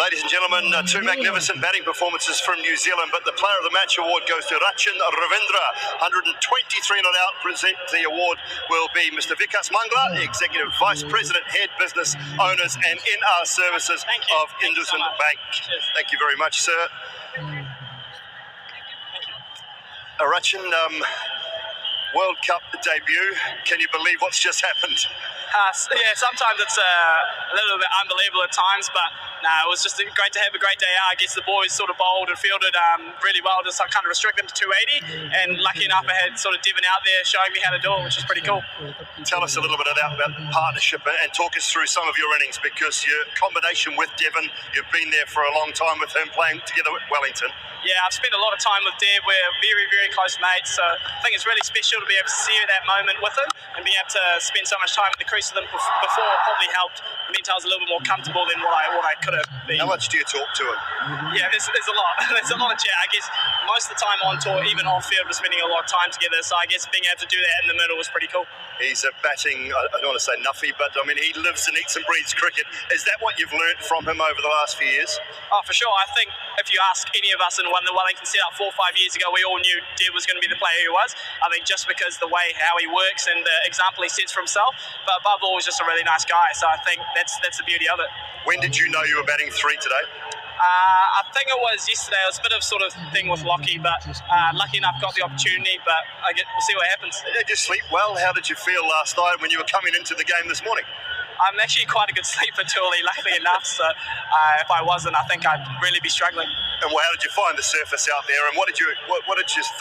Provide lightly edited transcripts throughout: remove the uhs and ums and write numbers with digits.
Ladies and gentlemen, two magnificent batting performances from New Zealand, but the Player of the Match award goes to Rachin Ravindra, 123 not out. Present the award will be Mr. Vikas Mangla, Executive Vice President, Head Business Owners and NR Services of IndusInd Bank. Thank you very much, sir. Rachin, World Cup debut. Can you believe what's just happened? Yeah, sometimes it's a little bit unbelievable at times, but it was just great to have a great day out. I guess the boys sort of bowled and fielded really well, just kind of restrict them to 280, and lucky enough I had sort of Devon out there showing me how to do it, which was pretty cool. Tell us a little bit about the partnership and talk us through some of your innings, because your combination with Devon, you've been there for a long time with him playing together at Wellington. Yeah, I've spent a lot of time with Dev. We're very, very close mates, so I think it's really special to be able to see that moment with him and being able to spend so much time at the crease with him before probably helped. It meant I was a little bit more comfortable than what I could have been. How much do you talk to him? Yeah, there's a lot. There's a lot of chat. I guess most of the time on tour, even off field, we're spending a lot of time together, so I guess being able to do that in the middle was pretty cool. He's a batting, I don't want to say nuffy, but I mean, he lives and eats and breathes cricket. Is that what you've learnt from him over the last few years? Oh, for sure. I think if you ask any of us in the Wellington setup 4 or 5 years ago, we all knew Dev was going to be the player he was. I think just because the way how he works and the example he sets for himself, but above all, he's just a really nice guy. So I think that's the beauty of it. When did you know you were batting 3 today? I think it was yesterday. It was a bit of sort of thing with Lockie, but lucky enough got the opportunity, but we'll see what happens. Did you sleep well? How did you feel last night when you were coming into the game this morning? I'm actually quite a good sleeper, Tully, luckily enough, so if I wasn't, I think I'd really be struggling. And how did you find the surface out there, and what did you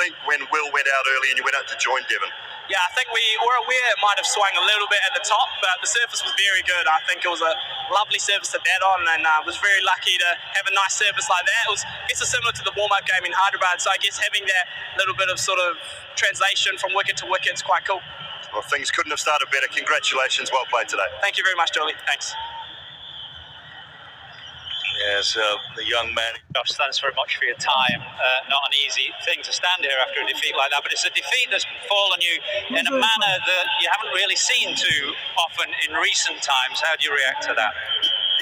think when Will went out early and you went out to join Devon? Yeah, I think we were aware it might have swung a little bit at the top, but the surface was very good. I think it was a lovely surface to bat on, and I was very lucky to have a nice surface like that. It was, I guess, similar to the warm-up game in Hyderabad, so I guess having that little bit of sort of translation from wicket to wicket is quite cool. Well, things couldn't have started better. Congratulations. Well played today. Thank you very much, Dolly. Thanks. Yes, the young man. Josh, thanks very much for your time. Not an easy thing to stand here after a defeat like that, but it's a defeat that's fallen you in a manner that you haven't really seen too often in recent times. How do you react to that?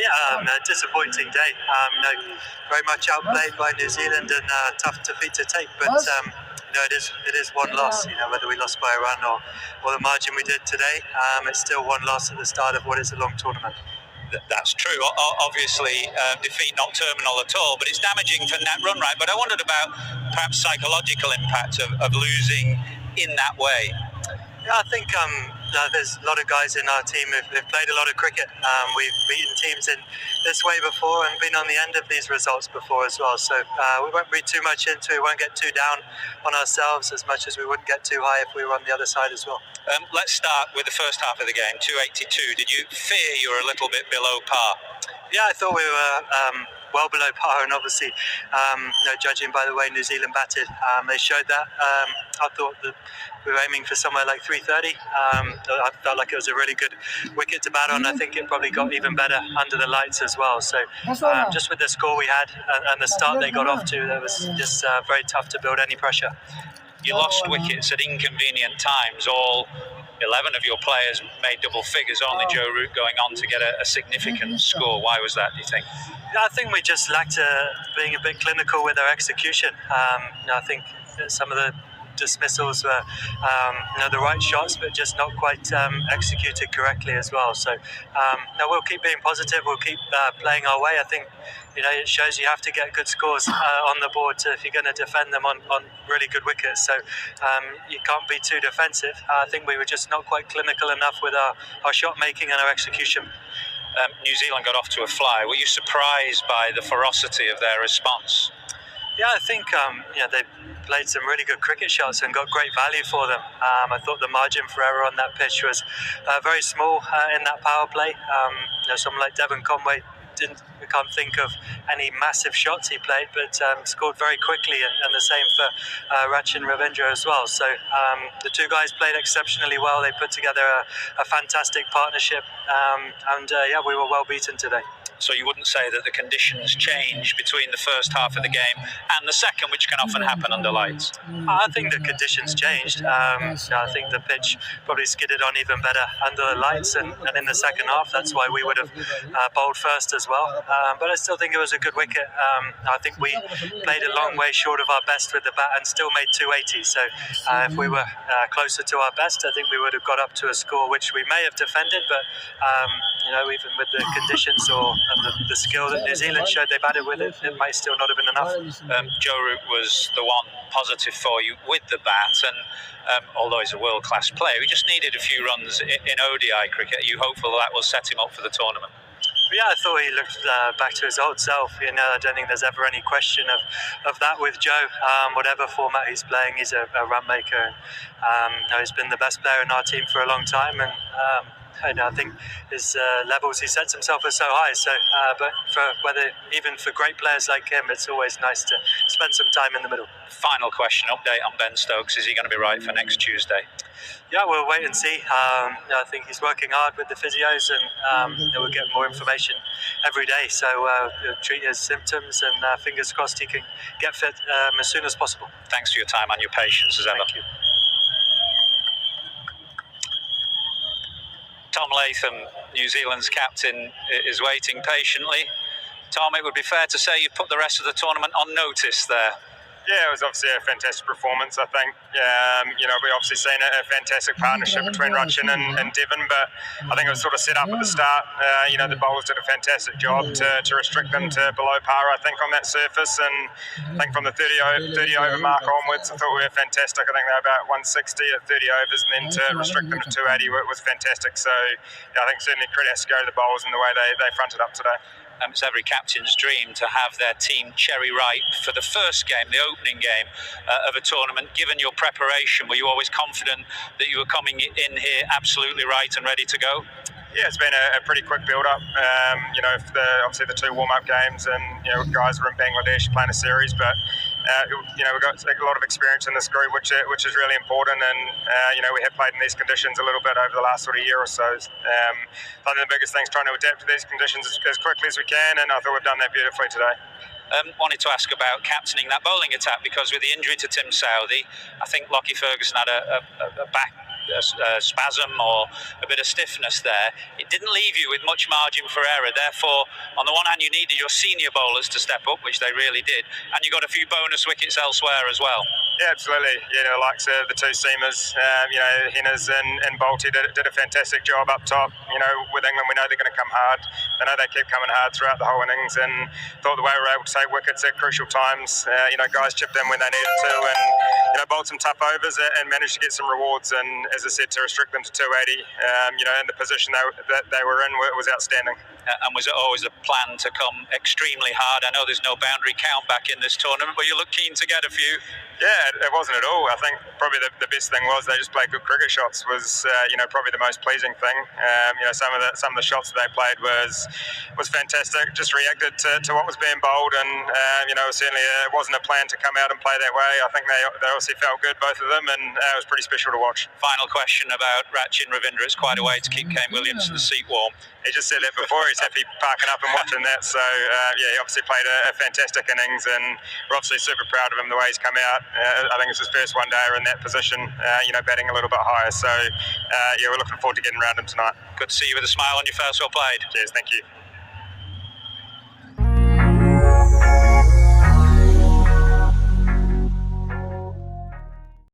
Yeah, a disappointing day. Very much outplayed by New Zealand and tough defeat to take, but it is one loss. Whether we lost by a run or the margin we did today, it's still one loss at the start of what is a long tournament. That's true. Obviously, defeat not terminal at all, but it's damaging for net run rate. But I wondered about perhaps psychological impact of losing in that way. Yeah, I think there's a lot of guys in our team who've played a lot of cricket. We've beaten teams in this way before and been on the end of these results before as well. So we won't read too much into it. We won't get too down on ourselves as much as we wouldn't get too high if we were on the other side as well. Let's start with the first half of the game, 282. Did you fear you were a little bit below par? Yeah, I thought we were well below par, and obviously, judging by the way New Zealand batted, they showed that. I thought that we were aiming for somewhere like 330. I felt like it was a really good wicket to bat on. I think it probably got even better under the lights as well. So just with the score we had and the start they got off to, that was just very tough to build any pressure. You lost wickets at inconvenient times. All 11 of your players made double figures, only Joe Root going on to get a significant score. Why was that, do you think? I think we just lacked being a bit clinical with our execution. I think some of the dismissals were the right shots, but just not quite executed correctly as well. So we'll keep being positive. We'll keep playing our way. I think it shows you have to get good scores on the board if you're going to defend them on really good wickets. So you can't be too defensive. I think we were just not quite clinical enough with our shot making and our execution. New Zealand got off to a fly. Were you surprised by the ferocity of their response? Yeah, I think they played some really good cricket shots and got great value for them. I thought the margin for error on that pitch was very small in that power play. Someone like Devon Conway we can't think of any massive shots he played, but scored very quickly, and the same for Rachin Ravindra as well. So the two guys played exceptionally well. They put together a fantastic partnership, and we were well beaten today. So you wouldn't say that the conditions change between the first half of the game and the second, which can often happen under lights. I think the conditions changed. I think the pitch probably skidded on even better under the lights, and in the second half, that's why we would have bowled first as well. But I still think it was a good wicket. I think we played a long way short of our best with the bat and still made 280. So if we were closer to our best, I think we would have got up to a score which we may have defended. But even with the conditions and the skill that New Zealand showed they batted with, it might still not have been enough. Joe Root was the one positive for you with the bat, and although he's a world-class player, he just needed a few runs in ODI cricket. Are you hopeful that will set him up for the tournament? Yeah, I thought he looked back to his old self. I don't think there's ever any question of that with Joe. Whatever format he's playing, he's a run maker. He's been the best player in our team for a long time, and I think his levels he sets himself are so high. So, but even for great players like him, it's always nice to spend some time in the middle. Final question, update on Ben Stokes. Is he going to be right for next Tuesday? Yeah, we'll wait and see. I think he's working hard with the physios, and we'll get more information every day. So we'll treat his symptoms, and fingers crossed he can get fit as soon as possible. Thanks for your time and your patience as ever. Thank you. Tom Latham, New Zealand's captain, is waiting patiently. Tom, it would be fair to say you've put the rest of the tournament on notice there. Yeah, it was obviously a fantastic performance, I think. We obviously seen a fantastic partnership between Rachin and Devon, but I think it was sort of set up at the start. The bowlers did a fantastic job to restrict them to below par, I think, on that surface. And I think from the 30 over mark onwards, I thought we were fantastic. I think they were about 160 at 30 overs, and then to restrict them to 280 was fantastic. So I think certainly credit has to go to the bowlers in the way they fronted up today. It's every captain's dream to have their team cherry ripe for the first game, the opening game of a tournament. Given your preparation, were you always confident that you were coming in here absolutely right and ready to go? Yeah, it's been a pretty quick build-up. Obviously the two warm-up games, and guys were in Bangladesh playing a series, but we've got a lot of experience in this group, which is really important. And we have played in these conditions a little bit over the last sort of year or so. I think the biggest thing is trying to adapt to these conditions as quickly as we can, and I thought we've done that beautifully today. Wanted to ask about captaining that bowling attack, because with the injury to Tim Southee, I think Lockie Ferguson had a back spasm or a bit of stiffness there. It didn't leave you with much margin for error. Therefore, on the one hand, you needed your senior bowlers to step up, which they really did, and you got a few bonus wickets elsewhere as well. Yeah, absolutely. Like the two seamers, Henners and Bolty did a fantastic job up top. With England, we know they're going to come hard. I know they kept coming hard throughout the whole innings, and thought the way we were able to take wickets at crucial times, guys chipped in when they needed to, and bowled some tough overs and managed to get some rewards. And as I said, to restrict them to 280, in the position that they were in, was outstanding. And was it always a plan to come extremely hard? I know there's no boundary count back in this tournament, but you look keen to get a few. Yeah, it wasn't at all. I think probably the best thing was they just played good cricket shots. Was probably the most pleasing thing. Some of the shots that they played was fantastic. Just reacted to what was being bowled, and certainly it wasn't a plan to come out and play that way. I think they obviously felt good, both of them, and it was pretty special to watch. Final question about Rachin Ravindra. It's quite a way to keep Kane Williamson the seat warm. He just said that before. He's happy parking up and watching that. So he obviously played a fantastic innings, and we're obviously super proud of him the way he's come out. I think it's his first one-dayer in that position, batting a little bit higher. So we're looking forward to getting around him tonight. Good to see you with a smile on your face. Well played. Cheers, thank you.